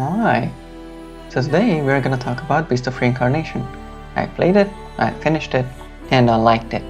Hi! So today we're gonna talk about Beast of Reincarnation. I played it, I finished it, and I liked it.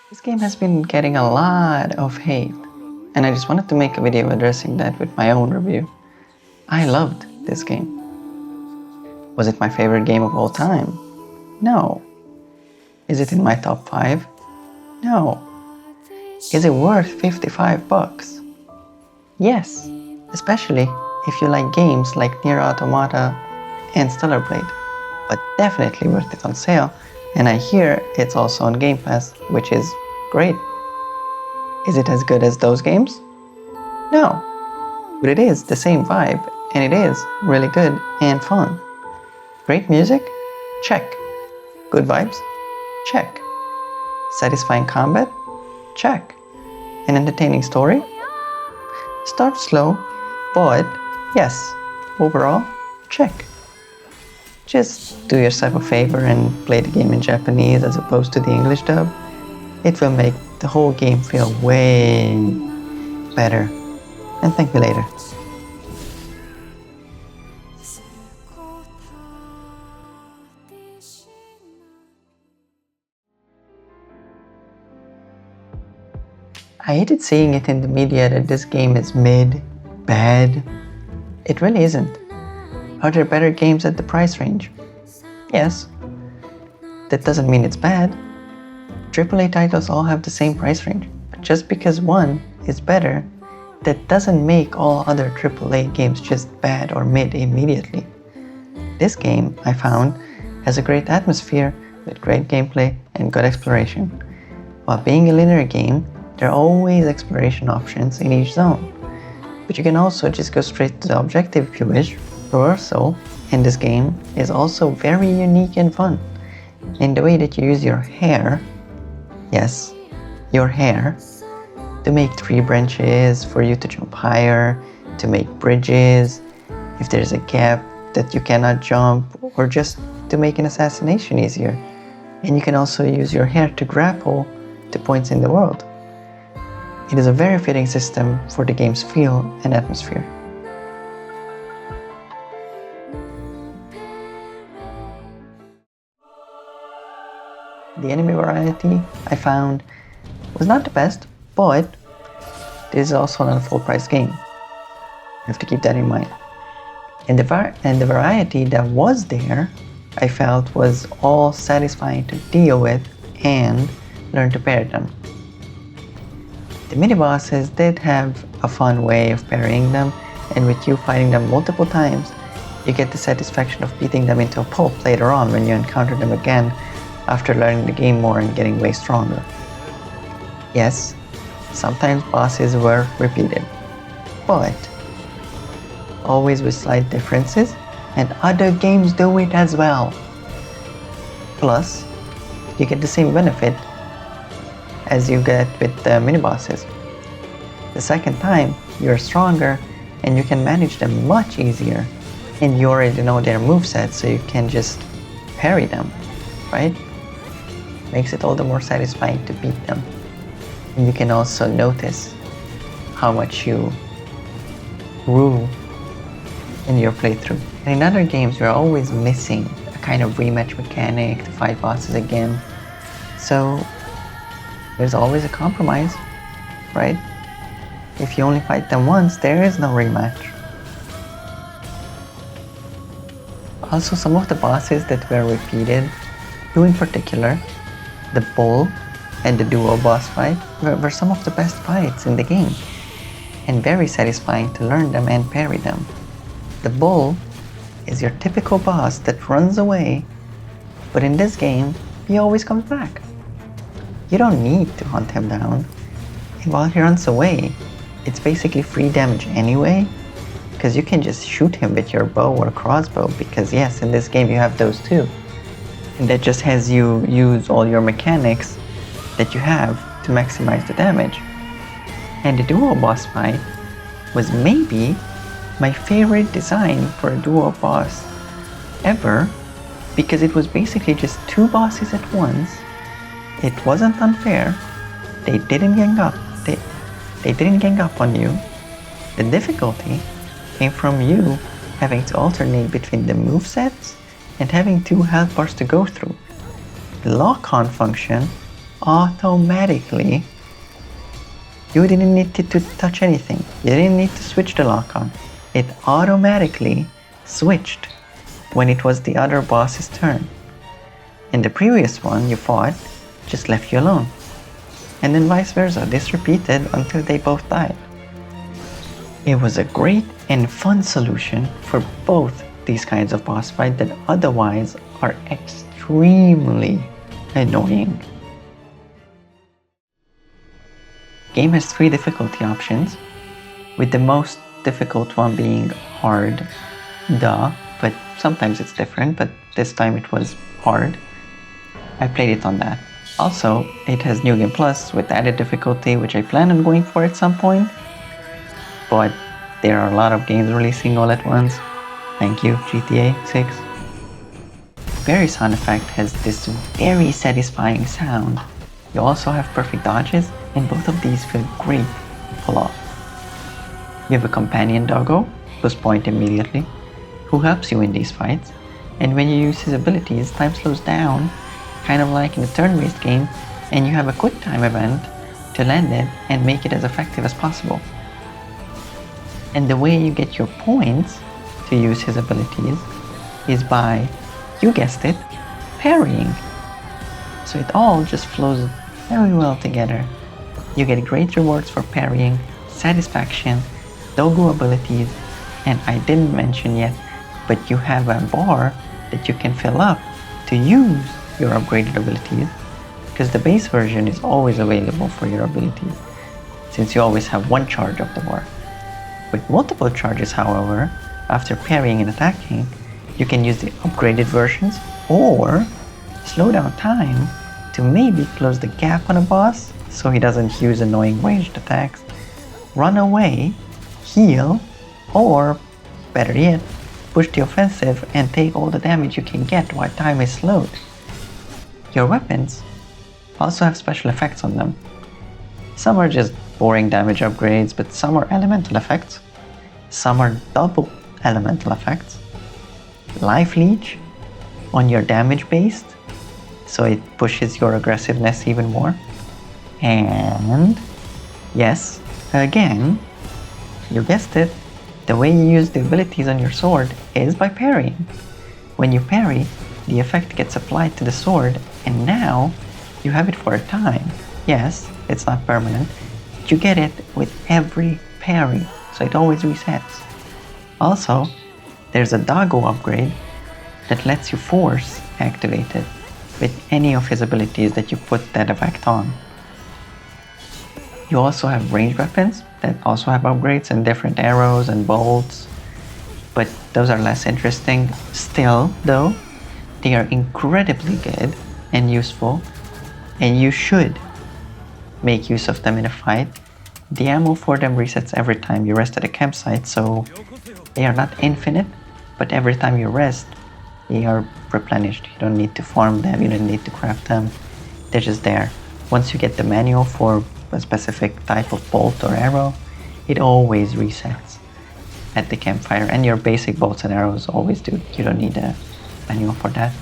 This game has been getting a lot of hate, and I just wanted to make a video addressing that with my own review. I loved this game. Was it my favorite game of all time? No. Is it in my top 5? No. Is it worth $55? Yes, especially if you like games like Nier Automata and Stellar Blade, but definitely worth it on sale, and I hear it's also on Game Pass, which is great. Is it as good as those games? No, but it is the same vibe, and it is really good and fun. Great music? Check. Good vibes? Check. Satisfying combat? Check. An entertaining story? Start slow, but yes, overall, check. Just do yourself a favor and play the game in Japanese as opposed to the English dub. It will make the whole game feel way better. And thank me later. I hated seeing it in the media that this game is mid, bad. It really isn't. Are there better games at the price range? Yes. That doesn't mean it's bad. AAA titles all have the same price range, but just because one is better, that doesn't make all other AAA games just bad or mid immediately. This game, I found, has a great atmosphere with great gameplay and good exploration. While being a linear game, there are always exploration options in each zone, but you can also just go straight to the objective if you wish. Reversal in this game is also very unique and fun. In the way that you use your hair, yes, your hair, to make tree branches for you to jump higher, to make bridges, if there's a gap that you cannot jump, or just to make an assassination easier. And you can also use your hair to grapple to points in the world. It is a very fitting system for the game's feel and atmosphere. The enemy variety I found was not the best, but this is also not a full price game. You have to keep that in mind. And the variety that was there, I felt was all satisfying to deal with and learn to pair them. The mini-bosses did have a fun way of parrying them, and with you fighting them multiple times, you get the satisfaction of beating them into a pulp later on when you encounter them again after learning the game more and getting way stronger. Yes, sometimes bosses were repeated, but always with slight differences, and other games do it as well. Plus, you get the same benefit as you get with the mini-bosses. The second time, you're stronger and you can manage them much easier, and you already know their moveset, so you can just parry them, right? Makes it all the more satisfying to beat them. And you can also notice how much you grew in your playthrough. In other games, you're always missing a kind of rematch mechanic to fight bosses again. So there's always a compromise, right? If you only fight them once, there is no rematch. Also, some of the bosses that were repeated, two in particular, the bull and the duo boss fight, were some of the best fights in the game, and very satisfying to learn them and parry them. The bull is your typical boss that runs away, but in this game, he always comes back. You don't need to hunt him down, and while he runs away, it's basically free damage anyway, because you can just shoot him with your bow or crossbow, because yes, in this game you have those too. And that just has you use all your mechanics that you have to maximize the damage. And the duo boss fight was maybe my favorite design for a duo boss ever, because it was basically just two bosses at once. It wasn't unfair. They didn't gang up. They didn't gang up on you. The difficulty came from you having to alternate between the movesets and having two health bars to go through. The lock-on function automatically, you didn't need to touch anything. You didn't need to switch the lock-on. It automatically switched when it was the other boss's turn. In the previous one you fought, just left you alone. And then vice versa, this repeated until they both died. It was a great and fun solution for both these kinds of boss fights that otherwise are extremely annoying. Game has 3 difficulty options, with the most difficult one being hard, but sometimes it's different, but this time it was hard. I played it on that. Also, it has New Game Plus with added difficulty, which I plan on going for at some point, but there are a lot of games releasing all at once. Thank you, GTA 6. Very sound effect has this very satisfying sound. You also have perfect dodges, and both of these feel great to pull off. You have a companion doggo, plus point immediately, who helps you in these fights, and when you use his abilities, time slows down, kind of like in a turn-based game, and you have a quick time event to land it and make it as effective as possible. And the way you get your points to use his abilities is by, you guessed it, parrying. So it all just flows very well together. You get great rewards for parrying, satisfaction, doggo abilities, and I didn't mention yet, but you have a bar that you can fill up to use your upgraded abilities, because the base version is always available for your abilities, since you always have one charge of the bar. With multiple charges, however, after parrying and attacking, you can use the upgraded versions or slow down time to maybe close the gap on a boss so he doesn't use annoying ranged attacks, run away, heal, or better yet, push the offensive and take all the damage you can get while time is slowed. Your weapons also have special effects on them. Some are just boring damage upgrades, but some are elemental effects. Some are double elemental effects. Life leech on your damage based, so it pushes your aggressiveness even more. And yes, again, you guessed it, the way you use the abilities on your sword is by parrying. When you parry, the effect gets applied to the sword, and now you have it for a time. Yes, it's not permanent, but you get it with every parry, so it always resets. Also, there's a doggo upgrade that lets you force activate it with any of his abilities that you put that effect on. You also have ranged weapons that also have upgrades and different arrows and bolts, but those are less interesting. Still, though, they are incredibly good and useful, and you should make use of them in a fight. The ammo for them resets every time you rest at a campsite, so they are not infinite, but every time you rest, they are replenished. You don't need to farm them, you don't need to craft them, they're just there. Once you get the manual for a specific type of bolt or arrow, it always resets at the campfire, and your basic bolts and arrows always do. You don't need a manual for that.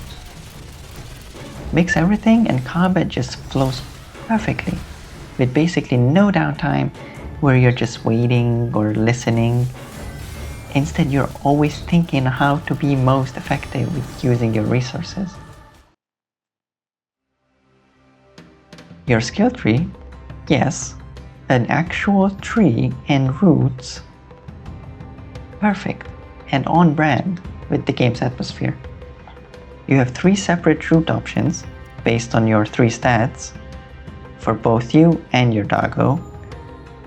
Mix everything and combat just flows perfectly, with basically no downtime where you're just waiting or listening. Instead, you're always thinking how to be most effective with using your resources. Your skill tree, yes, an actual tree and roots, perfect and on brand with the game's atmosphere. You have 3 separate root options based on your 3 stats for both you and your doggo.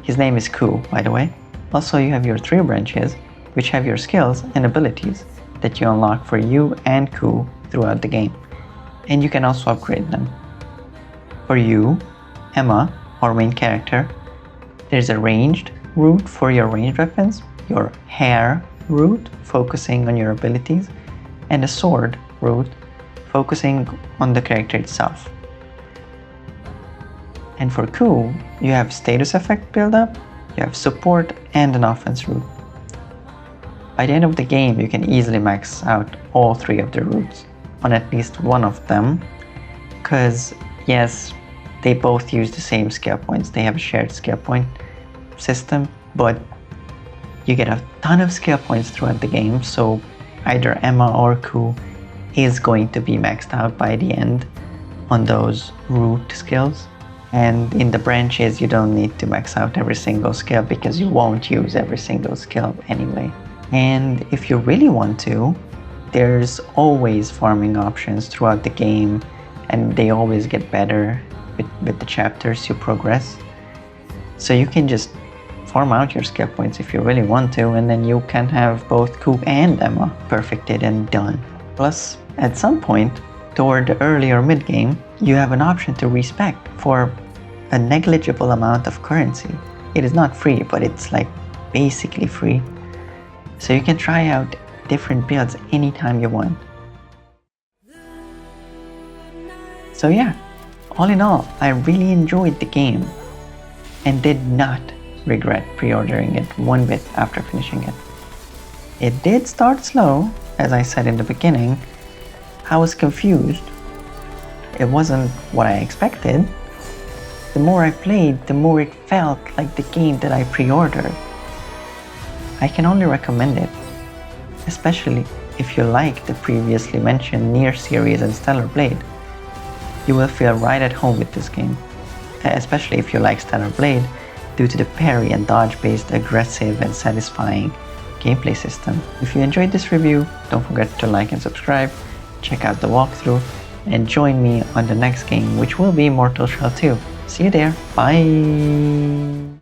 His name is Ku, by the way. Also, you have your 3 branches, which have your skills and abilities that you unlock for you and Ku throughout the game. And you can also upgrade them. For you, Emma, our main character, there's a ranged root for your ranged weapons, your hair root focusing on your abilities, and a sword root focusing on the character itself. And for Ku, you have status effect build-up, you have support, and an offense root. By the end of the game, you can easily max out all 3 of the roots on at least one of them, because yes, they both use the same skill points. They have a shared skill point system, but you get a ton of skill points throughout the game, so either Emma or Ku is going to be maxed out by the end on those root skills. And in the branches, you don't need to max out every single skill because you won't use every single skill anyway. And if you really want to, there's always farming options throughout the game, and they always get better with the chapters you progress. So you can just farm out your skill points if you really want to, and then you can have both Ku and Emma perfected and done. Plus, at some point, toward the early or mid game, you have an option to respec for a negligible amount of currency. It is not free, but it's like basically free. So you can try out different builds anytime you want. So yeah, all in all, I really enjoyed the game and did not regret pre-ordering it one bit after finishing it. It did start slow, as I said in the beginning. I was confused. It wasn't what I expected. The more I played, the more it felt like the game that I pre-ordered. I can only recommend it, especially if you like the previously mentioned Nier series and Stellar Blade. You will feel right at home with this game, especially if you like Stellar Blade due to the parry and dodge based aggressive and satisfying gameplay system. If you enjoyed this review, don't forget to like and subscribe, check out the walkthrough, and join me on the next game, which will be Mortal Shell 2. See you there, bye!